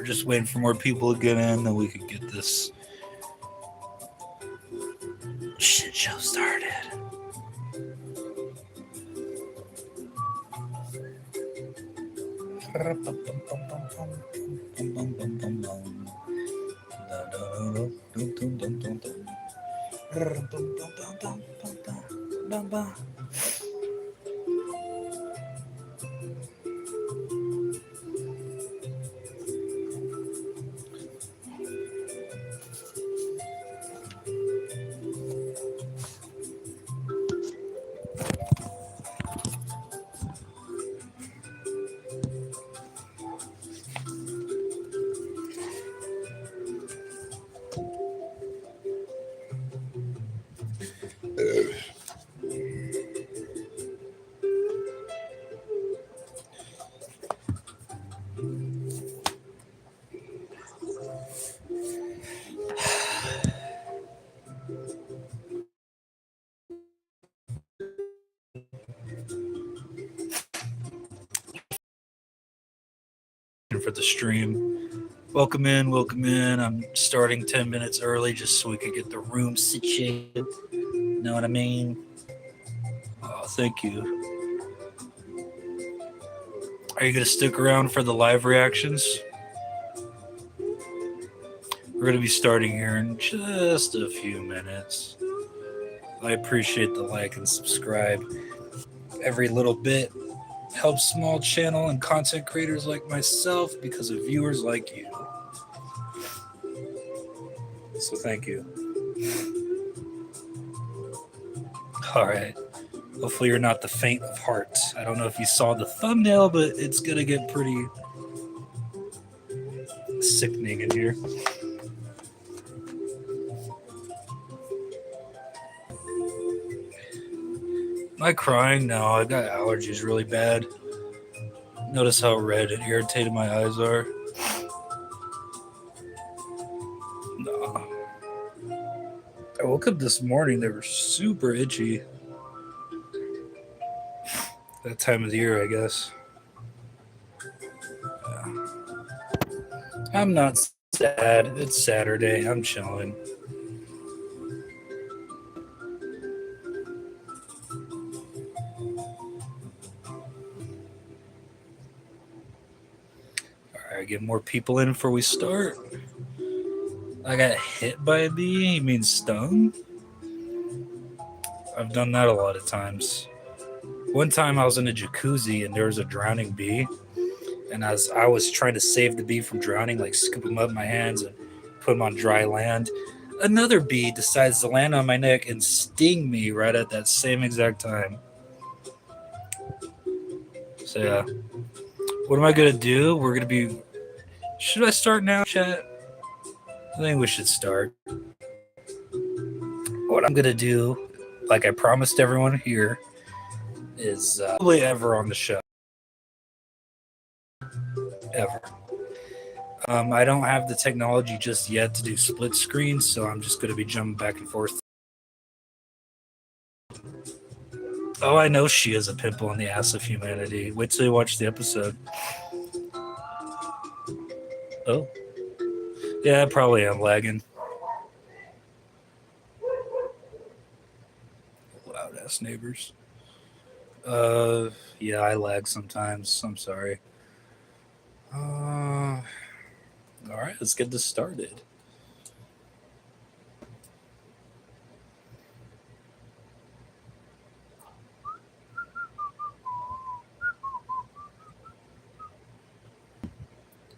just waiting for more people to get in, then we could get this shit show started. For the stream. Welcome in, welcome in. I'm starting 10 minutes early just so we could get the room situated. Know what I mean? Oh, thank you. Are you going to stick around for the live reactions? We're going to be starting here in just a few minutes. I appreciate the like and subscribe. Every little bit helps small channel and content creators like myself because of viewers like you. So thank you. All right. Hopefully you're not the faint of heart. I don't know if you saw the thumbnail, but it's going to get pretty sickening in here. Am I crying? No, I got allergies really bad. Notice how red and irritated my eyes are. No. I woke up this morning, they were super itchy. That time of the year, I guess. I'm not sad. It's Saturday. I'm chilling. Alright, get more people in before we start. I got hit by a bee? You mean stung? I've done that a lot of times. One time I was in a jacuzzi and there was a drowning bee. And as I was trying to save the bee from drowning, like scoop him up in my hands and put him on dry land, another bee decides to land on my neck and sting me right at that same exact time. So yeah. What am I going to do? We're going to be... Should I start now, chat? I think we should start. What I'm going to do, like I promised everyone here, is probably ever on the show. Ever. I don't have the technology just yet to do split screen, so I'm just going to be jumping back and forth. Oh, I know she is a pimple in the ass of humanity. Wait till you watch the episode. Oh. Yeah, probably am lagging. Loud ass neighbors. Yeah, I lag sometimes. I'm sorry. All right, let's get this started.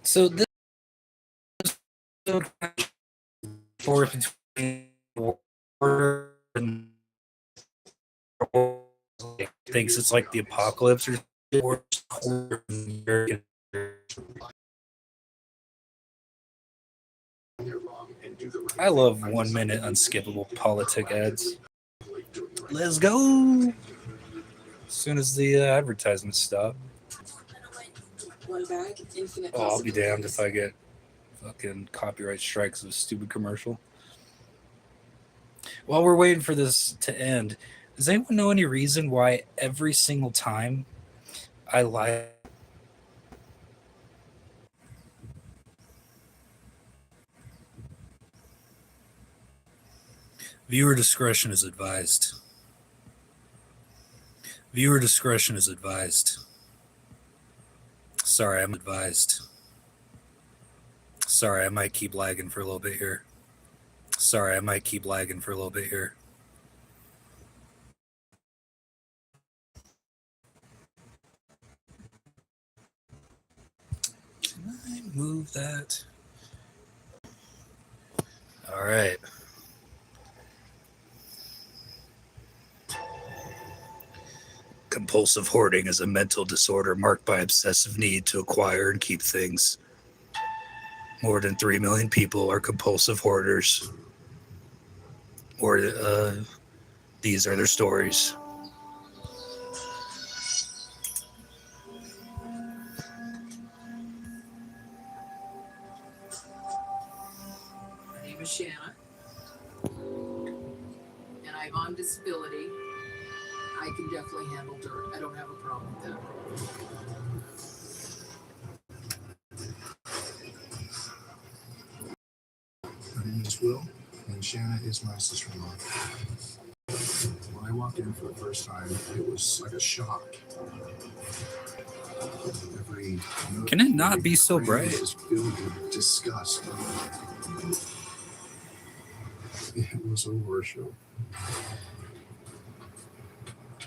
So this is forth between Hoarder and thinks it's like the apocalypse or I love 1 minute unskippable politic ads. Let's go. As soon as the advertisements stop. Oh, I'll be damned if I get fucking copyright strikes of a stupid commercial. While we're waiting for this to end, does anyone know any reason why every single time I lie? Viewer discretion is advised. Viewer discretion is advised. Sorry, I'm advised. Sorry, I might keep lagging for a little bit here. Sorry, I might keep lagging for a little bit here. Can I move that? All right. Compulsive hoarding is a mental disorder marked by obsessive need to acquire and keep things. More than 3 million people are compulsive hoarders. Or these are their stories. My name is Shanna, and I'm on disability. I can definitely handle dirt. I don't have a problem with that. My name is Will, and Shanna is my sister-in-law. When I walked in for the first time, it was like a shock. Can it not be so bright? Was filled with disgust. It was a horror show.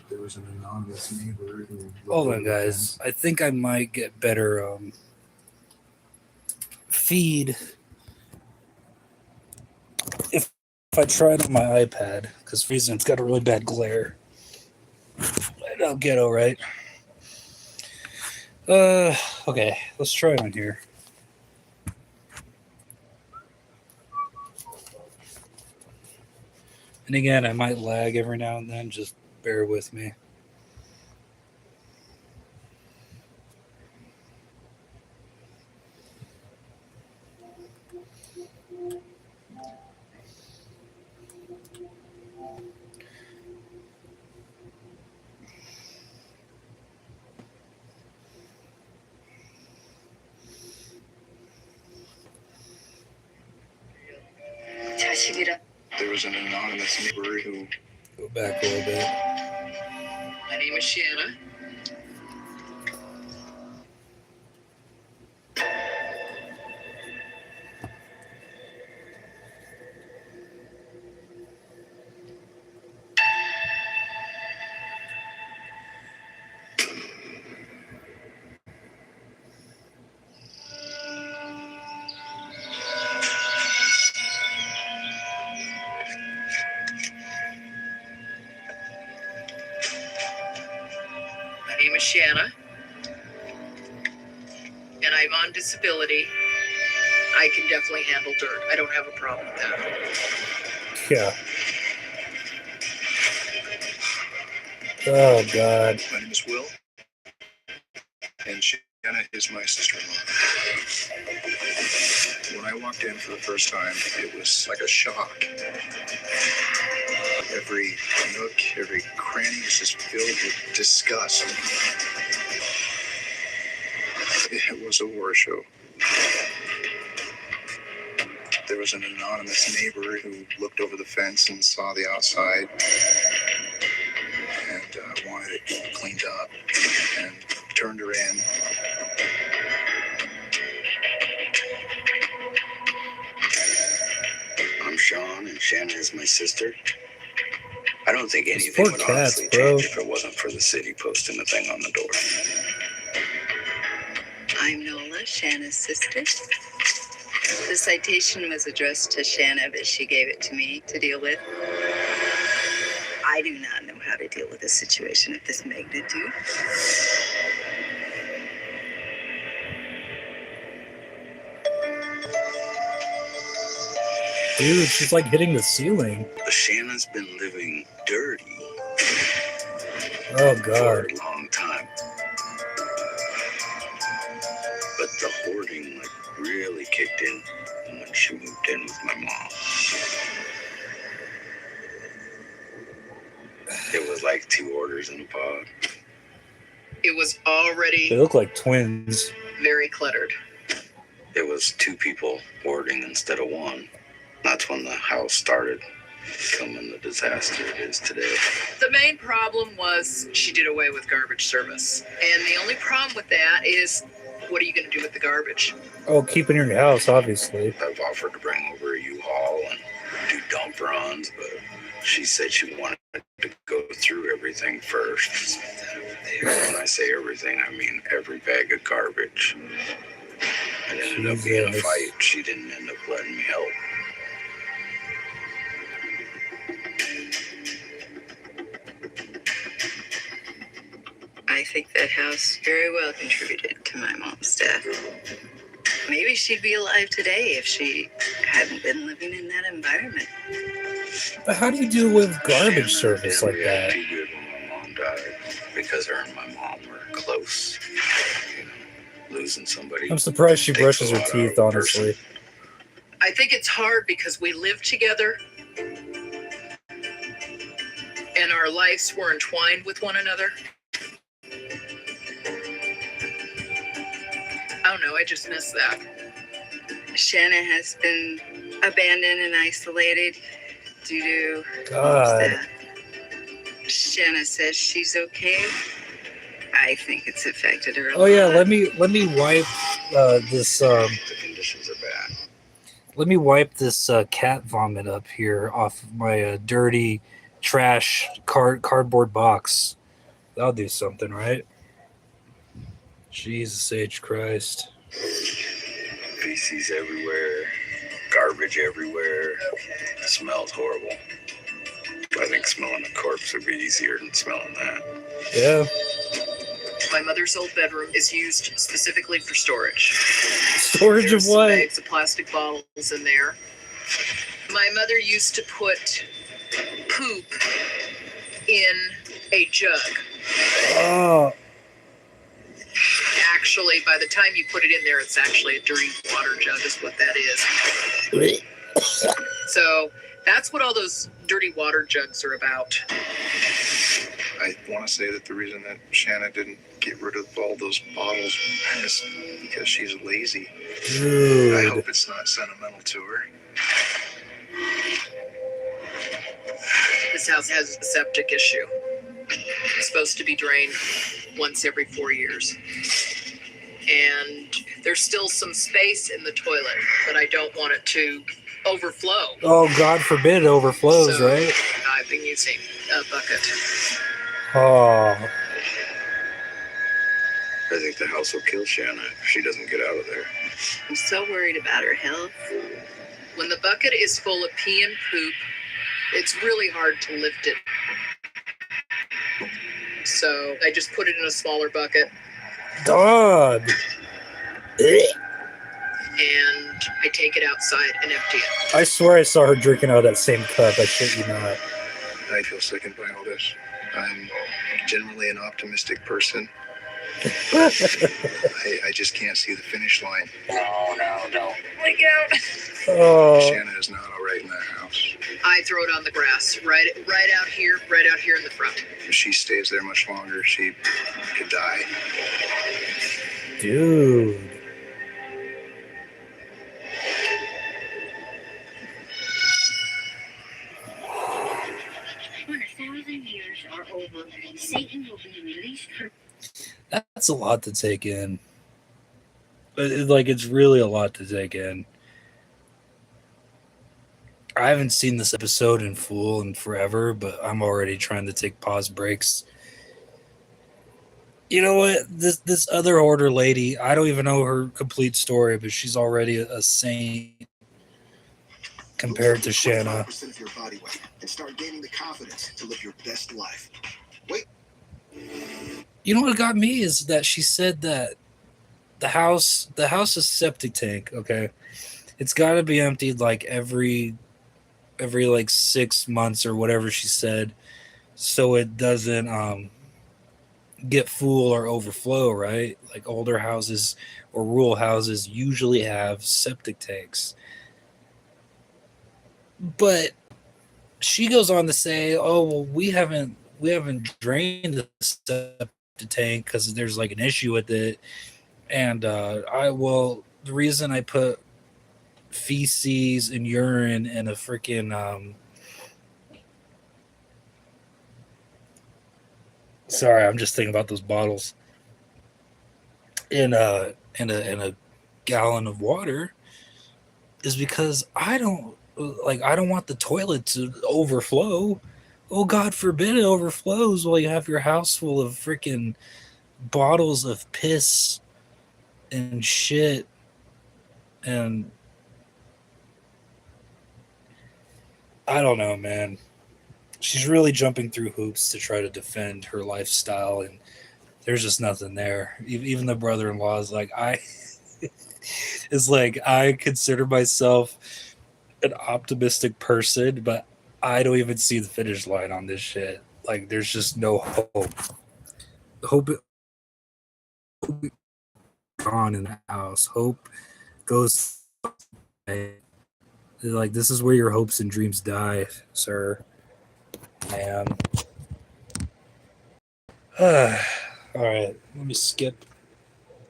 There was an anonymous neighbor who... Hold on, guys. I think I might get better feed if I try it on my iPad, because for reason it's got a really bad glare. I'll get all right. Okay, let's try it on here. And again, I might lag every now and then. Just bear with me. There was an anonymous neighbor who... Go back a little bit. My name is Shanna. My name is Shanna, and I'm on disability. I can definitely handle dirt. I don't have a problem with that. Yeah. Oh, God. My name is Will, and Shanna is my sister-in-law. When I walked in for the first time, it was like a shock. Every nook, every cranny was just filled with disgust. It was a horror show. There was an anonymous neighbor who looked over the fence and saw the outside and wanted it cleaned up and turned her in. I'm Sean, and Shanna is my sister. I don't think Those anything poor would cats, honestly bro. change if it wasn't for the city posting the thing on the door. I'm Nola, Shanna's sister. The citation was addressed to Shanna, but she gave it to me to deal with. I do not know how to deal with a situation of this magnitude. Dude, she's like hitting the ceiling. Shanna's been living dirty Oh, for God. a long time. But the hoarding really kicked in when she moved in with my mom. It was like 2 orders in a pod. It was They already look like twins. very cluttered. It was 2 people hoarding instead of 1. That's when the house started becoming the disaster it is today. The main problem was she did away with garbage service. And the only problem with that is, what are you going to do with the garbage? Oh, keep it in your house, obviously. I've offered to bring over a U-Haul and do dump runs, but she said she wanted to go through everything first. When I say everything, I mean every bag of garbage. And it ended up being a fight. She didn't end up letting me help. I think that house very well contributed to my mom's death. Maybe she'd be alive today if she hadn't been living in that environment. But how do you deal with garbage Shannon service didn't like react that? too good when my mom died because her and my mom were close. You know, losing somebody. I'm surprised she takes brushes a her lot out teeth, of a honestly. person. I think it's hard because we lived together and our lives were entwined with one another. I don't know, I just miss that. Shanna has been abandoned and isolated due to God. mom's death. Shanna says she's okay. I think it's affected her a Oh yeah, lot. let me wipe this The conditions are bad. let me wipe this cat vomit up here off of my dirty trash cardboard box. That'll do something, right? Jesus H. Christ. Feces everywhere, garbage everywhere. It smells horrible. I think smelling a corpse would be easier than smelling that. Yeah. My mother's old bedroom is used specifically for storage. Storage There's of some what? bags of plastic bottles in there. My mother used to put poop in a jug. Oh, Actually, by the time you put it in there, it's actually a dirty water jug is what that is. So that's what all those dirty water jugs are about. I want to say that the reason that Shanna didn't get rid of all those bottles is because she's lazy. I dude. hope it's not sentimental to her. This house has a septic issue. It's supposed to be drained once every 4 years. And there's still some space in the toilet, but I don't want it to overflow. Oh, God forbid it overflows, So right? I've been using a bucket. Oh, I think the house will kill Shanna if she doesn't get out of there. I'm so worried about her health. When the bucket is full of pee and poop, it's really hard to lift it. So I just put it in a smaller bucket dog. and I take it outside and empty it. I swear I saw her drinking out of that same cup. I shit you not. I feel sickened by all this. I'm generally an optimistic person. I just can't see the finish line. No. Look out. Oh, Shanna is not all right in that house. I throw it on the grass, right out here in the front. If she stays there much longer, she could die. dude. When 1,000 years are over, Satan will be released from. That's a lot to take in. Like, it's really a lot to take in. I haven't seen this episode in full in forever, but I'm already trying to take pause breaks. You know what? This other Hoarder lady, I don't even know her complete story, but she's already a saint compared to Shanna. 25% of your body weight and start gaining the confidence to live your best life. Wait. You know what got me is that she said that the house is septic tank, okay? It's got to be emptied like every like 6 months or whatever she said, so it doesn't get full or overflow, right? Like older houses or rural houses usually have septic tanks. But she goes on to say, "Oh, well, we haven't drained the septic tank because there's like an issue with it." And the reason I put feces and urine in a freaking Sorry, I'm just thinking about those bottles in a gallon of water is because I don't want the toilet to overflow. Oh, God forbid it overflows while you have your house full of freaking bottles of piss and shit. And I don't know, man. She's really jumping through hoops to try to defend her lifestyle, and there's just nothing there. Even the brother-in-law is like, I consider myself an optimistic person, but I don't even see the finish line on this shit. Like, there's just no hope. Hope gone in the house. Hope goes. Like, this is where your hopes and dreams die, sir. Man. All right, let me skip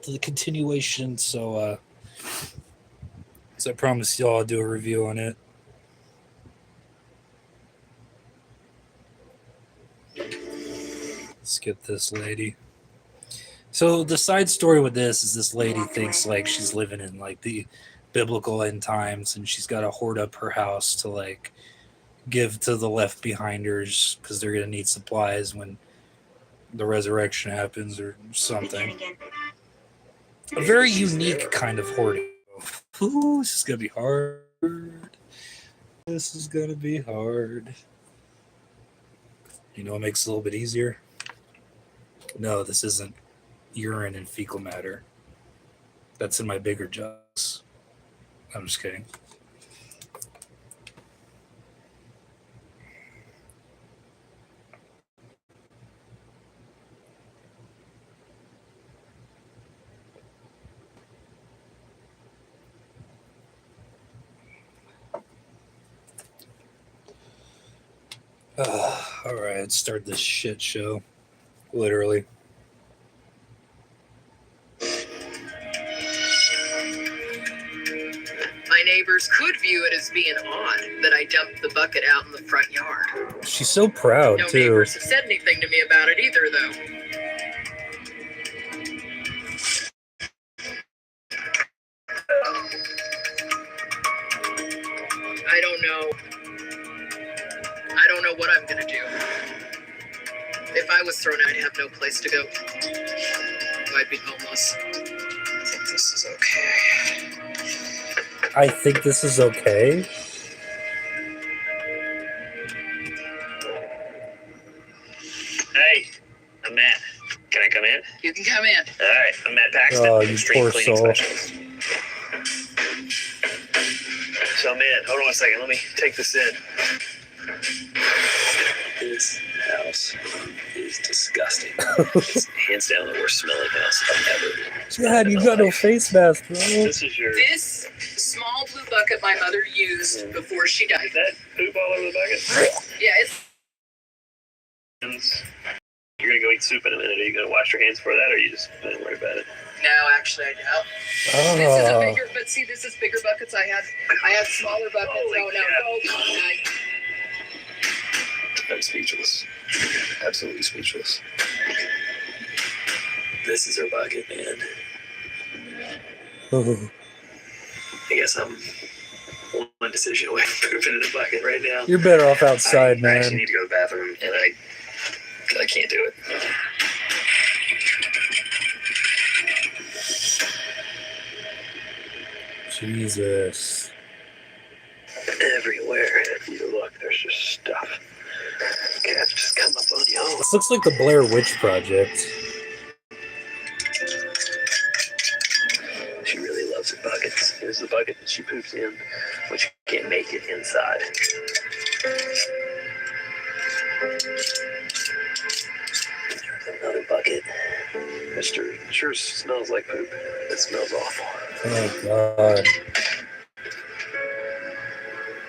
to the continuation. So I promised y'all I'll do a review on it. Skip this lady. So the side story with this lady thinks like she's living in like the biblical end times, and she's got to hoard up her house to like give to the left behinders because they're gonna need supplies when the resurrection happens or something. A very unique kind of hoarding. Ooh, this is gonna be hard. This is gonna be hard. You know what makes it a little bit easier? No, this isn't urine and fecal matter. That's in my bigger jugs. I'm just kidding. All right, let's start this shit show. Literally. My neighbors could view it as being odd that I dumped the bucket out in the front yard. She's so proud, No too. neighbors have said anything to me about it either, though. I don't know what I'm gonna do. If I was thrown out, I'd have no place to go. I'd be homeless. I think this is okay. I think this is okay. Hey, I'm Matt. Can I come in? You can come in. All right, I'm Matt Paxton. Oh, you street poor cleaning soul. specialist. So I'm in. Hold on a second. Let me take this in. This house is disgusting. It's hands down the worst smelling house I've ever God, you got no face mask, bro. This is your... This small blue bucket my mother used before she died. Is that poop all over the bucket? Yeah, it's... You're going to go eat soup in a minute. Are you going to wash your hands for that, or are you just don't worry about it? No, actually, I doubt. This is a bigger, but see, this is bigger buckets. I had smaller buckets. Holy cow. I'm speechless. Absolutely speechless. This is her bucket, man. Oh. I guess I'm one decision away from pooping in a bucket right now. You're better off outside, I man. actually need to go to the bathroom, and I can't do it. Jesus. Everywhere you look, there's just stuff. Cats just come up on you. This looks like the Blair Witch Project. She really loves her buckets. Here's the bucket that she poops in, but she can't make it inside. There's another bucket. Mister sure smells like poop. It smells awful. Oh, God.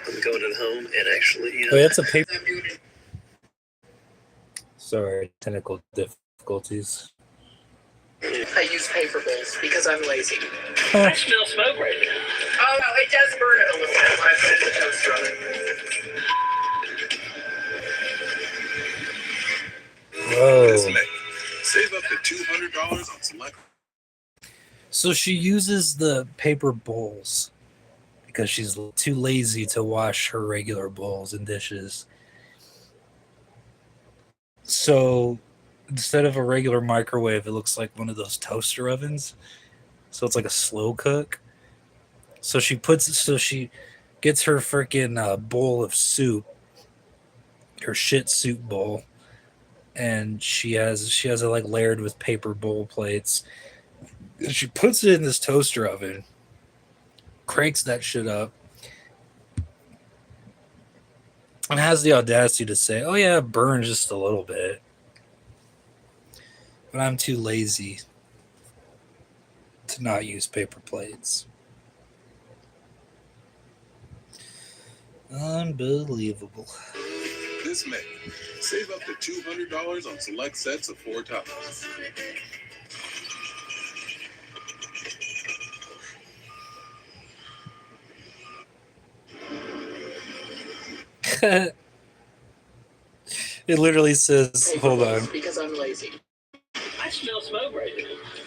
I'm going to the home and actually, Wait, that's a paper. I'm doing it. Sorry, technical difficulties. I use paper bowls because I'm lazy. I smell smoke right now. Oh, no, it does burn it a little bit when I put the toaster on it. Whoa. This up to $200 on select. So she uses the paper bowls because she's too lazy to wash her regular bowls and dishes. So instead of a regular microwave, it looks like one of those toaster ovens. So it's like a slow cook. So she gets her freaking bowl of soup, her shit soup bowl, and she has it like layered with paper bowl plates. And she puts it in this toaster oven, cranks that shit up, and has the audacity to say, "Oh yeah, it burned just a little bit, but I'm too lazy to not use paper plates." Unbelievable. This May, save up to $200 on select sets of 4 toppers. It literally says, hold on. Because I'm lazy. I smell smoke right now.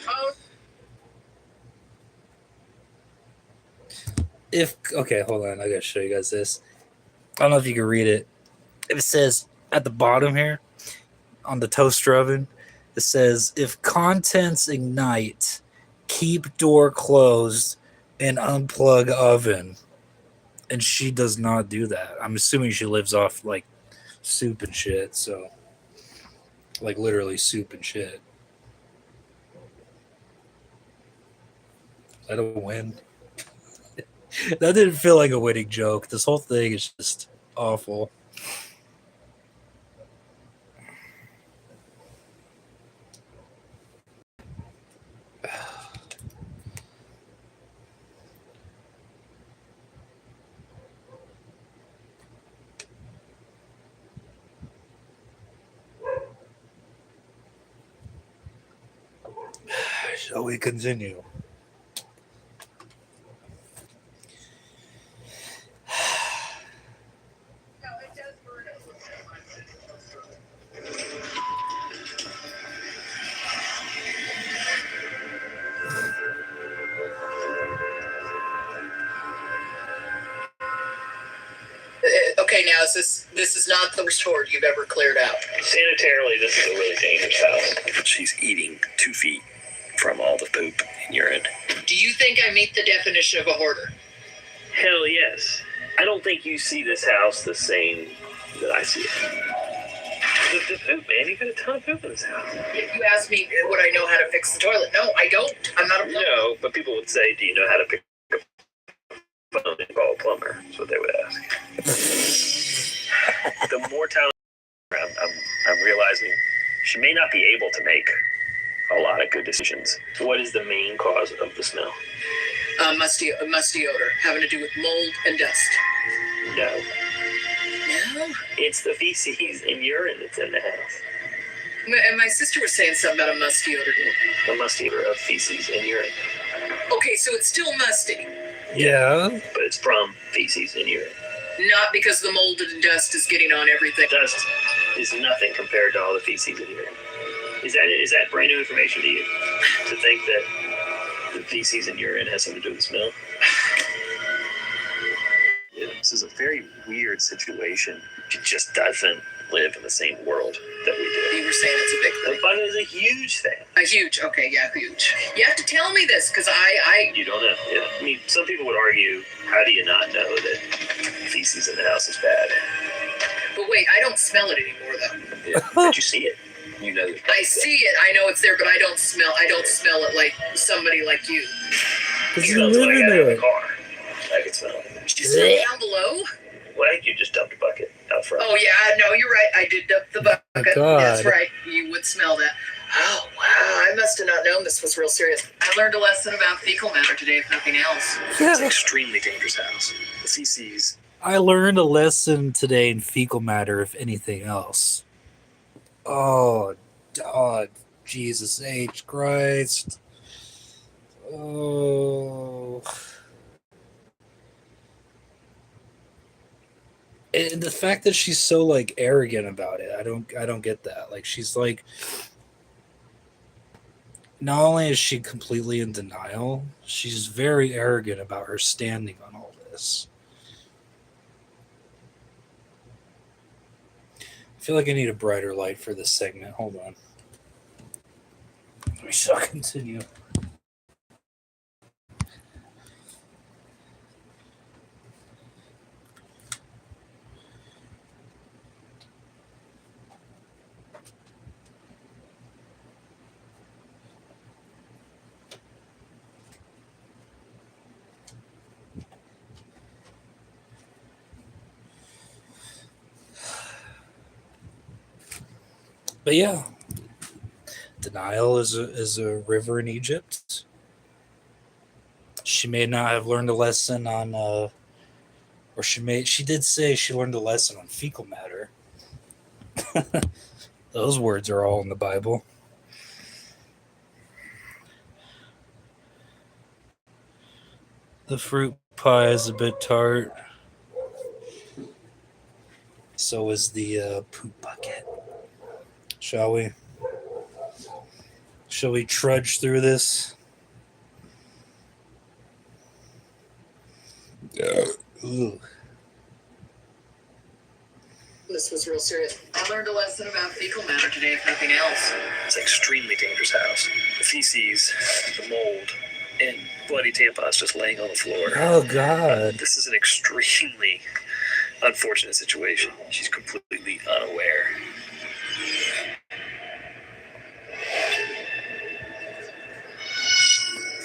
Oh, Okay, hold on. I gotta show you guys this. I don't know if you can read it. It says at the bottom here on the toaster oven, it says, if contents ignite, keep door closed and unplug oven. And she does not do that. I'm assuming she lives off like soup and shit. So, like literally soup and shit. Is that a win? That didn't feel like a winning joke. This whole thing is just awful. Shall we continue? Okay, now this is not the worst hoard you've ever cleared out. Sanitarily, this is a really dangerous house. She's eating 2 feet from all the poop and urine. Do you think I meet the definition of a hoarder? Hell yes. I don't think you see this house the same that I see it. The poop, man. You've got a ton of poop in this house. If you ask me, would I know how to fix the toilet? No, I don't. I'm not a plumber. No, but people would say, do you know how to pick up a phone and call a plumber? That's what they would ask. The more time I'm realizing she may not be able to make a lot of good decisions. What is the main cause of the smell? Musty odor, having to do with mold and dust. No. No? It's the feces and urine that's in the house. And my sister was saying something about a musty odor. The musty odor of feces and urine. Okay, so it's still musty. Yeah. But it's from feces and urine. Not because the mold and dust is getting on everything. Dust is nothing compared to all the feces and urine. Is that brand new information to you? To think that the feces and urine has something to do with the smell? Yeah, this is a very weird situation. She just doesn't live in the same world that we do. You were saying it's a big thing. But it is a huge thing. A huge, okay, yeah, huge. You have to tell me this, because You don't know. Yeah. I mean, some people would argue, how do you not know that feces in the house is bad? But wait, I don't smell it anymore, though. Yeah. But you see it. You know that. I see it, I know it's there, but I don't smell it like somebody like you. Because It you smells live like in I have a it. car. I can smell it. She's down below? Well, you just dumped a bucket out front. Oh, yeah, no, you're right. I did dump the bucket. God. That's right. You would smell that. Oh, wow. I must have not known this was real serious. I learned a lesson about fecal matter today, if nothing else. It's an extremely dangerous house. The feces. I learned a lesson today in fecal matter, if anything else. Oh, God. Jesus H. Christ. Oh. And the fact that she's so, like, arrogant about it, I don't get that. Like, she's like, oh, I must have not known this was real serious. I learned a lesson today in fecal matter, if anything else. Oh, God. Jesus H. Christ. Oh. And the fact that she's so, like, arrogant about it, I don't get that. Like, she's like, oh, I must have not known this was real serious. I learned a lesson today in fecal matter, if anything else. Oh, God. Jesus H. Christ. Oh. And the fact that she's so, like, arrogant about it, I don't get that. Like, she's like, not only is she completely in denial, she's very arrogant about her standing on all this. I feel like I need a brighter light for this segment. Hold on. We shall continue. But yeah, denial is a river in Egypt. She may not have learned a lesson on, or she did say she learned a lesson on fecal matter. Those words are all in the Bible. The fruit pie is a bit tart. So is the poop bucket. Shall we? Shall we trudge through this? Yeah. Ooh. This was real serious. I learned a lesson about fecal matter today, if nothing else. It's an extremely dangerous house. The feces, the mold, and bloody tampons just laying on the floor. Oh, God. This is an extremely unfortunate situation. She's completely unaware.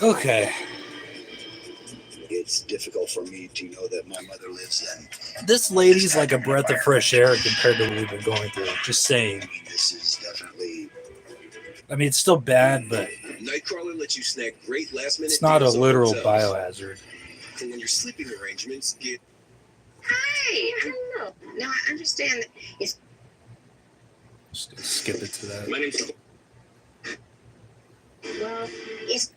Okay. It's difficult for me to know that my mother lives in. This lady's like a breath of fresh air compared to what we've been going through. Just saying. This is definitely. I mean, it's still bad, but Nightcrawler lets you snag great last minute. it's not a deals on literal hotels. biohazard. For when your sleeping arrangements get. Hi, I don't know. No, I understand that it's Just gonna skip it to that. My name's. well, it's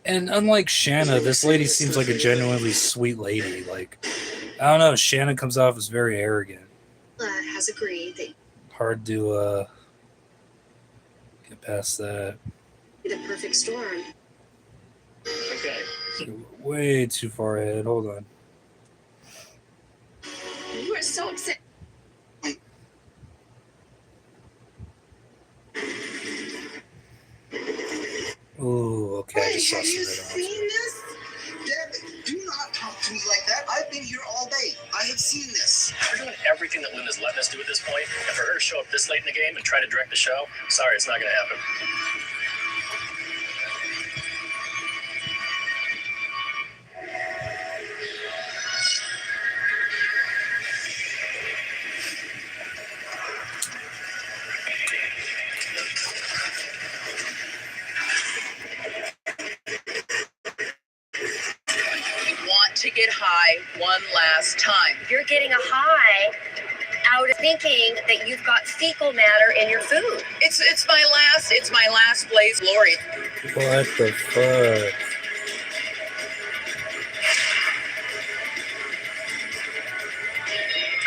And unlike Shanna, this lady seems like a genuinely sweet lady. Like, I don't know, Shanna comes off as very arrogant. has agreed that Hard to get past that. you're the perfect storm. Okay. Way too far ahead. Hold on. You are so upset. Ooh, okay. I just saw Have you some seen this? Deb, do not talk to me like that. I've been here all day. I have seen this. We're doing everything that Linda's letting us do at this point, and for her to show up this late in the game and try to direct the show, sorry, it's not going to happen. You want to get high one last time. You're getting a high out of thinking that you've got fecal matter in your food. It's my last blaze glory. What the fuck?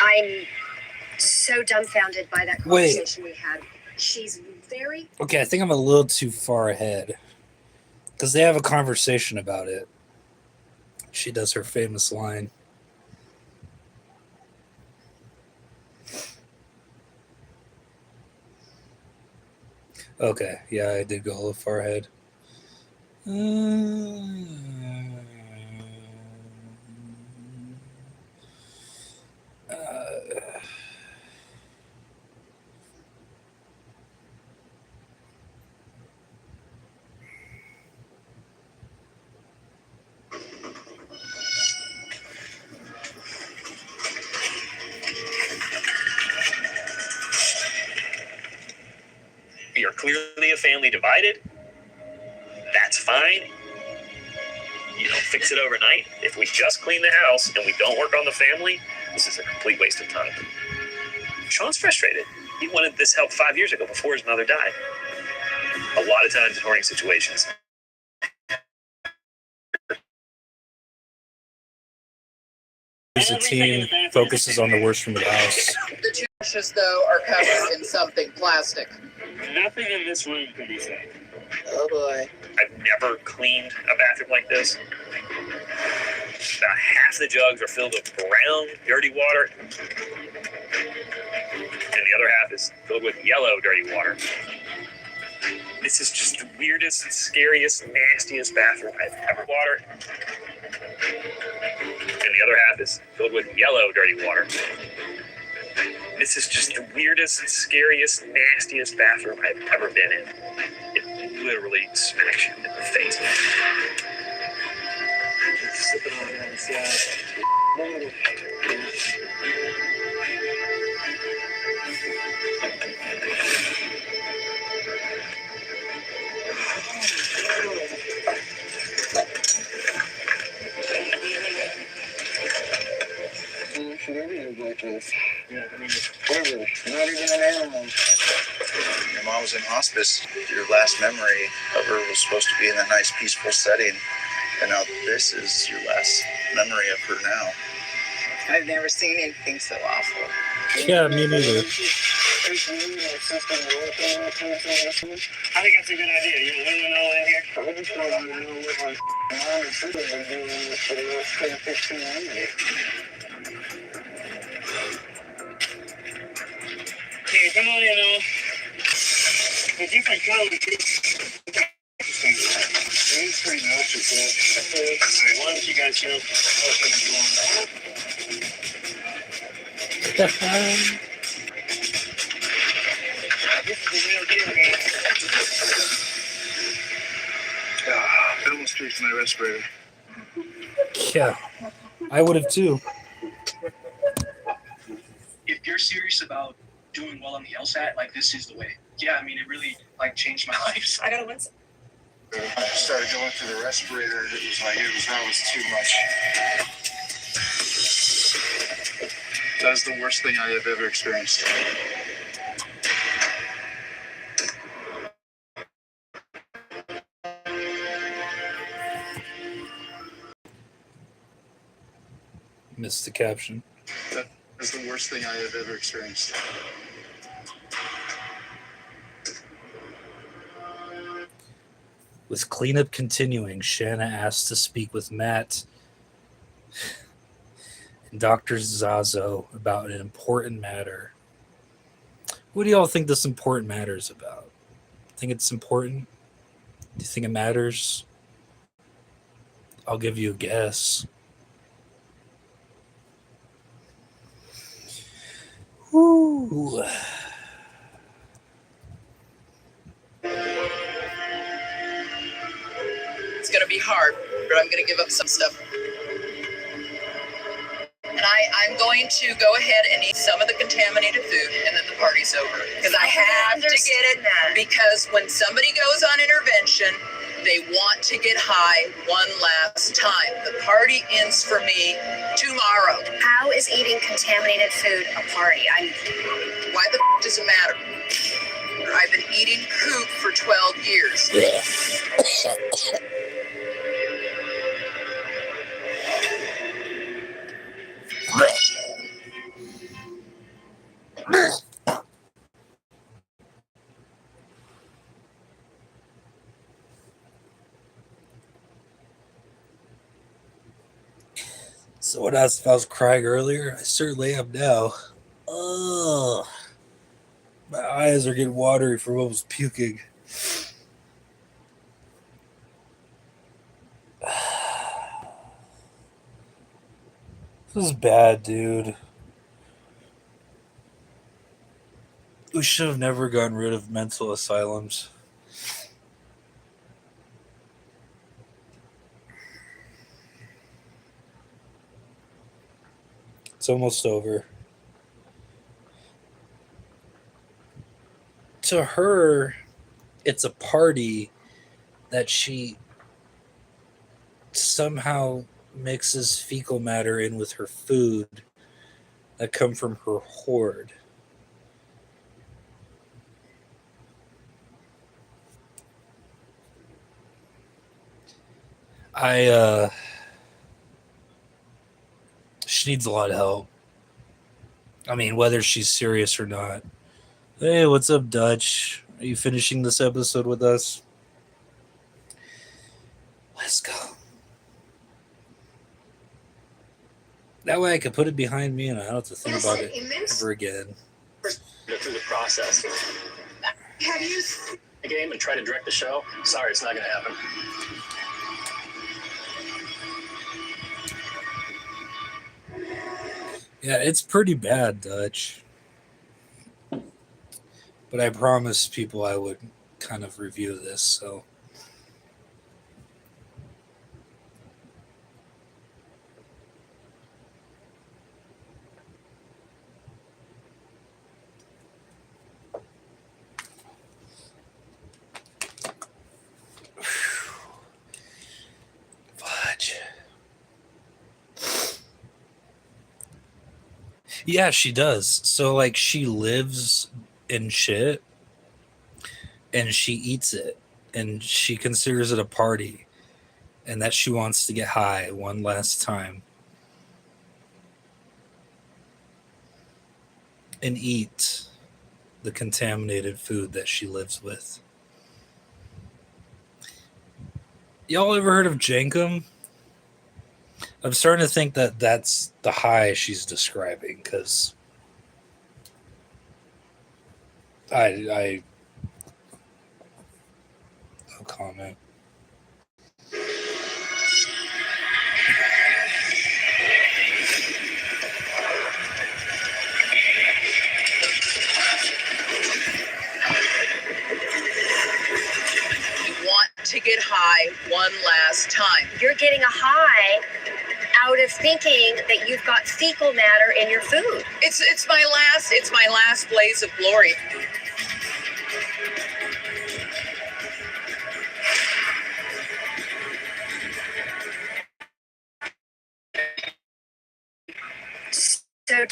I'm so dumbfounded by that Wait. conversation we had. She's very Okay, I think I'm a little too far ahead. Because they have a conversation about it. She does her famous line. Okay, yeah, I did go a little far ahead. We are clearly a family divided. That's fine. You don't fix it overnight. If we just clean the house and we don't work on the family, this is a complete waste of time. Sean's frustrated. He wanted this help 5 years ago before his mother died. A lot of times in hoarding situations, The team focuses on the worst from the house. The two ashes, though, are covered in something plastic. nothing in this room can be safe. Oh boy. I've never cleaned a bathroom like this. About half the jugs are filled with brown, dirty water, and the other half is filled with yellow, dirty water. This is just the weirdest, scariest, nastiest bathroom I've ever water. And the other half is filled with yellow, dirty water. This is just the weirdest, scariest, nastiest bathroom I've ever been in. It literally smacks you in the face. Sip it on down, yeah. Should everything like this? Yeah, I mean, not even an animal. Your mom was in hospice. Your last memory of her was supposed to be in a nice, peaceful setting. And now this is your last memory of her now. I've never seen anything so awful. Yeah, me neither. I think that's a good idea. You want women all in here? I just want to know what my mom and sister have been doing this for the last 10, 15 years. Okay, come on in, all. The different colors. It's pretty much it. Alright, why don't you guys go open the door? This is the real deal, man. It almost reached my respirator. Yeah, I would have too. If you're serious about doing well on the LSAT, like this is the way. Yeah, I mean, it really like changed my life. I gotta win. I started going through the respirator. That was too much. That was the worst thing I have ever experienced. Missed the caption. That was the worst thing I have ever experienced. With cleanup continuing, Shanna asked to speak with Matt and Dr. Zazo about an important matter. What do y'all think this important matter is about? Think it's important? Do you think it matters? I'll give you a guess. Woo. It's going to be hard, but I'm going to give up some stuff. And I'm going to go ahead and eat some of the contaminated food, and then the party's over. Because I have to get it. Because when somebody goes on intervention, they want to get high one last time. The party ends for me tomorrow. How is eating contaminated food a party? Why the does it matter? I've been eating poop for 12 years. Someone asked if I was crying earlier. I certainly am now. Ugh. My eyes are getting watery from almost puking. This is bad, dude. We should have never gotten rid of mental asylums. It's almost over. To her, it's a party that she somehow mixes fecal matter in with her food that come from her hoard. She needs a lot of help. I mean, whether she's serious or not. Hey, what's up, Dutch? Are you finishing this episode with us? Let's go. That way I can put it behind me and I don't have to think about it ever again. Go through the process. Have you? The game and try to direct the show. Sorry, it's not going to happen. Yeah, it's pretty bad, Dutch. But I promised people I would kind of review this, so. Fudge. Yeah, she does. So, like, she lives in shit and she eats it and she considers it a party and that she wants to get high one last time and eat the contaminated food that she lives with. Y'all ever heard of Jankum? I'm starting to think that that's the high she's describing because I no comment. To get high one last time. You're getting a high out of thinking that you've got fecal matter in your food. It's my last blaze of glory. So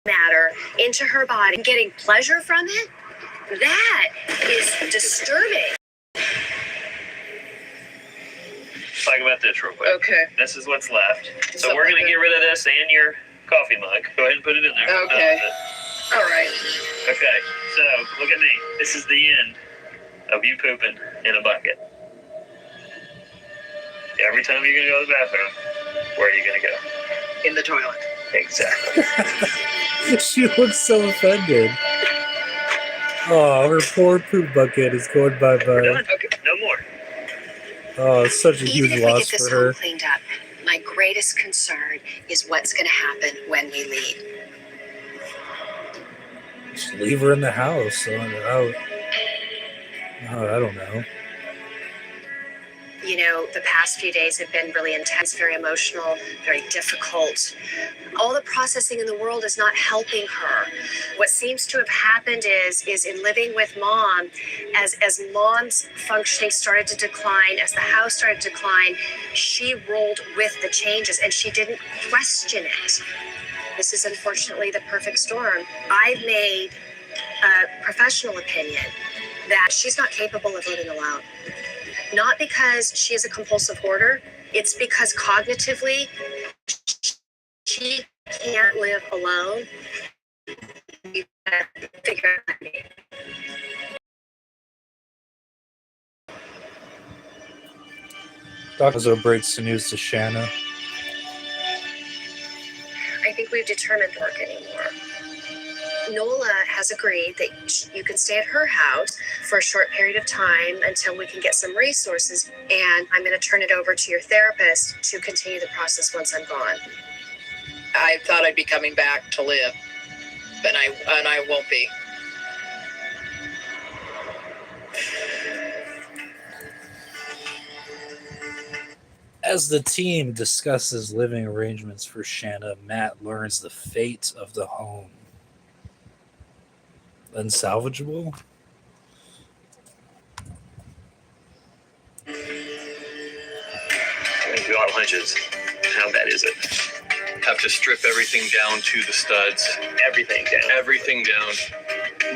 matter into her body and getting pleasure from it, that is disturbing. Talk about this real quick. Okay. This is what's left. So we're going to get rid of this and your coffee mug. Go ahead and put it in there. Okay. All right. Okay. So look at me. This is the end of you pooping in a bucket. Every time you're going to go to the bathroom, where are you going to go? In the toilet. Exactly. She looks so offended. Oh, her poor poop bucket is going bye-bye. We're done. Okay. No more. Oh, it's such a Even huge if we loss get this for her. home cleaned up, my greatest concern is what's going to happen when we leave. Just leave her in the house. I don't know. You know, the past few days have been really intense, very emotional, very difficult. All the processing in the world is not helping her. What seems to have happened is in living with mom, as mom's functioning started to decline, as the house started to decline, she rolled with the changes and she didn't question it. This is unfortunately the perfect storm. I've made a professional opinion that she's not capable of living alone. Not because she is a compulsive hoarder, it's because cognitively she can't live alone. You gotta figure out how to Dr. breaks the news to Shanna. I think we've determined work anymore. Nola has agreed that you can stay at her house for a short period of time until we can get some resources, and I'm going to turn it over to your therapist to continue the process once I'm gone. I thought I'd be coming back to live, but I won't be. As the team discusses living arrangements for Shanna, Matt learns the fate of the home. Unsalvageable? Do our lunches. How bad is it? Have to strip everything down to the studs. Everything down. Everything down.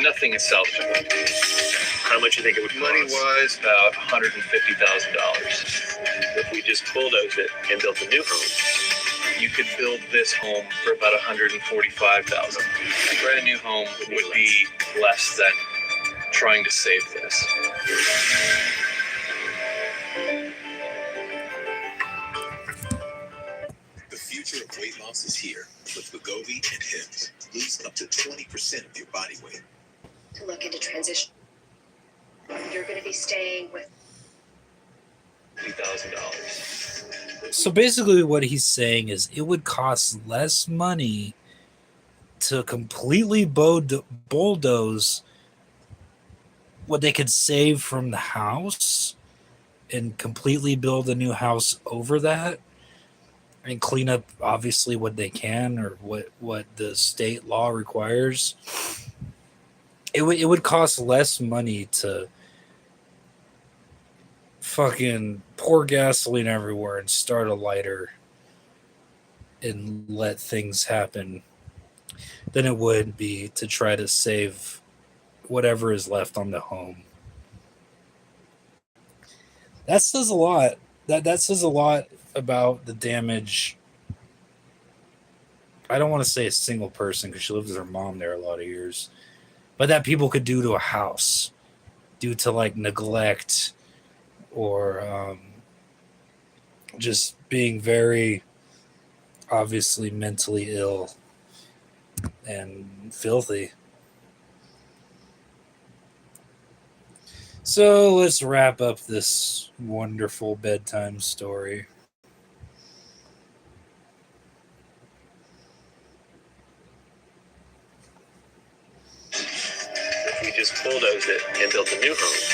Nothing is salvageable. How much do you think it would cost? Money-wise, about $150,000. If we just bulldoze it and built a new home, you could build this home for about $145,000. A brand new home would be less than trying to save this. The future of weight loss is here with Wegovy and Hims. Lose up to 20% of your body weight. To look into transition. You're going to be staying with $2,000. So basically what he's saying is it would cost less money to completely bulldoze what they could save from the house and completely build a new house over that and clean up obviously what they can or what the state law requires. It would cost less money to fucking pour gasoline everywhere and start a lighter and let things happen than it would be to try to save whatever is left on the home. That says a lot. That says a lot about the damage. I don't want to say a single person because she lived with her mom there a lot of years, but that people could do to a house due to like neglect or just being very obviously mentally ill and filthy. So let's wrap up this wonderful bedtime story. If we just bulldozed it and built a new home,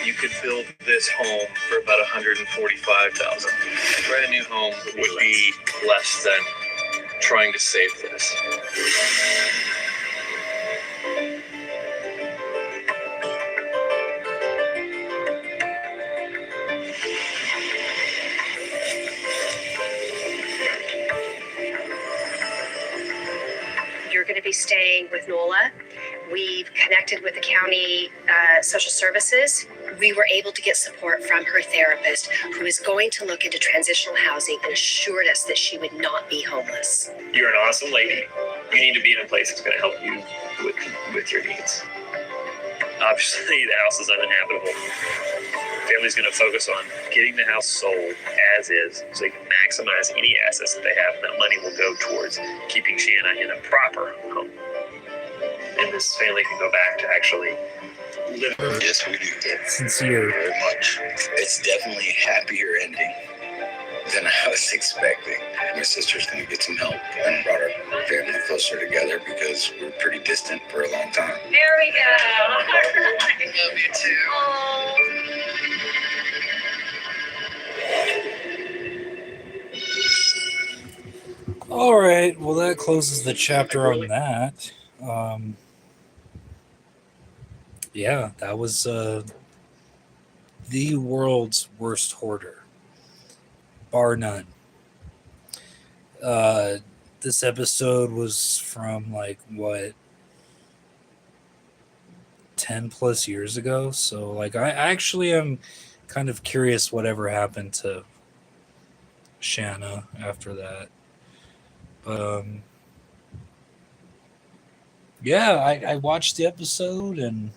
You could build this home for about $145,000. A brand new home would be less than trying to save this. You're going to be staying with NOLA. We've connected with the county social services. We were able to get support from her therapist, who is going to look into transitional housing and assured us that she would not be homeless. you're an awesome lady. You need to be in a place that's going to help you with your needs. Obviously, the house is uninhabitable. Family's going to focus on getting the house sold as is so they can maximize any assets that they have, and that money will go towards keeping Shanna in a proper home. And this family can go back to actually live. Yes, we do. Sincere. Very much. It's definitely a happier ending than I was expecting. My sister's going to get some help and brought our family closer together because we were pretty distant for a long time. There we go. I love you too. All right. Well, that closes the chapter on that. Yeah, that was the world's worst hoarder, bar none. This episode was from like what 10 plus years ago. So like I actually am kind of curious whatever happened to Shanna after that. But yeah, I watched the episode and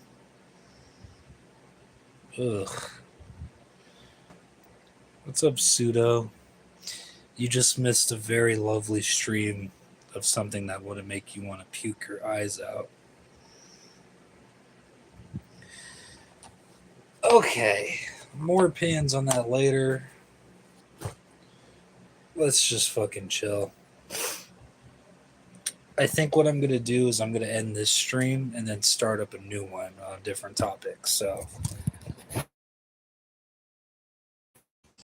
ugh. What's up, Pseudo? You just missed a very lovely stream of something that would make you want to puke your eyes out. Okay, more opinions on that later. Let's just fucking chill. I think what I'm going to do is I'm going to end this stream and then start up a new one on a different topic. So